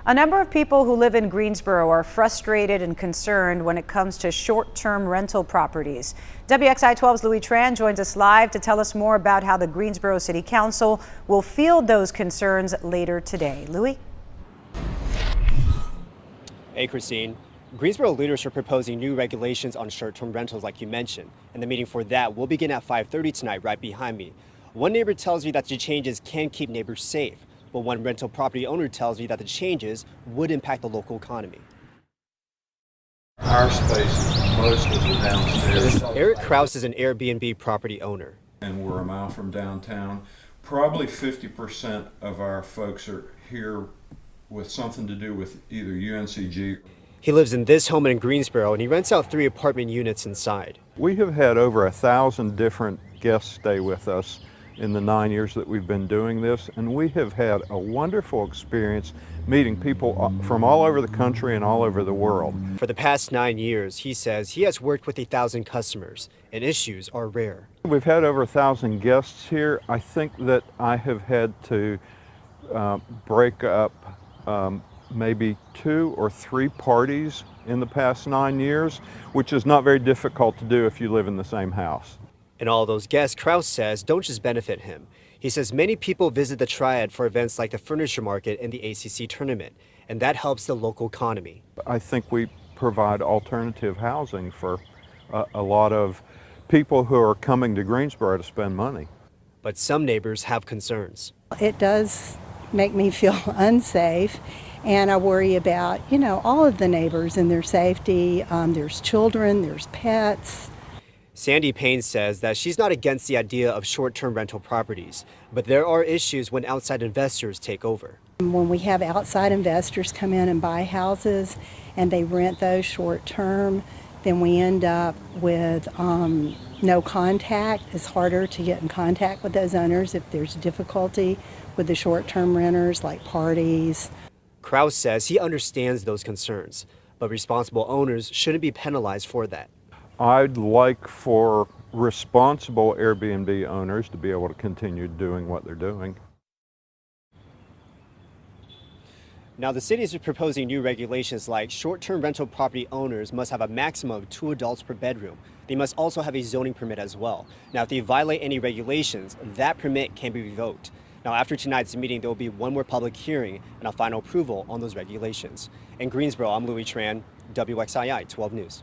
A number of people who live in Greensboro are frustrated and concerned when it comes to short-term rental properties. WXII 12's Louis Tran joins us live to tell us more about how the Greensboro City Council will field those concerns later today. Louis? Hey, Christine. Greensboro leaders are proposing new regulations on short-term rentals like you mentioned, and the meeting for that will begin at 5:30 tonight right behind me. One neighbor tells me that the changes can keep neighbors safe, but one rental property owner tells me that the changes would impact the local economy. Our spaces, most of the downstairs. Eric Krause is an Airbnb property owner. And we're a mile from downtown. Probably 50% of our folks are here with something to do with either UNCG. He lives in this home in Greensboro, and he rents out 3 apartment units inside. We have had over 1,000 different guests stay with us in the 9 years that we've been doing this, and we have had a wonderful experience meeting people from all over the country and all over the world. For the past 9 years, he says he has worked with 1,000 customers, and issues are rare. We've had over 1,000 guests here. I think that I have had to break up maybe 2 or 3 parties in the past 9 years, which is not very difficult to do if you live in the same house. And all those guests, Krause says, don't just benefit him. He says many people visit the Triad for events like the furniture market and the ACC tournament, and that helps the local economy. I think we provide alternative housing for a lot of people who are coming to Greensboro to spend money. But some neighbors have concerns. It does make me feel unsafe, and I worry about, all of the neighbors and their safety. There's children, there's pets. Sandy Payne says that she's not against the idea of short-term rental properties, but there are issues when outside investors take over. When we have outside investors come in and buy houses and they rent those short-term, then we end up with no contact. It's harder to get in contact with those owners if there's difficulty with the short-term renters, like parties. Krause says he understands those concerns, but responsible owners shouldn't be penalized for that. I'd like for responsible Airbnb owners to be able to continue doing what they're doing. Now, the city is proposing new regulations like short-term rental property owners must have a maximum of 2 adults per bedroom. They must also have a zoning permit as well. Now, if they violate any regulations, that permit can be revoked. Now, after tonight's meeting, there will be one more public hearing and a final approval on those regulations. In Greensboro, I'm Louis Tran, WXII 12 News.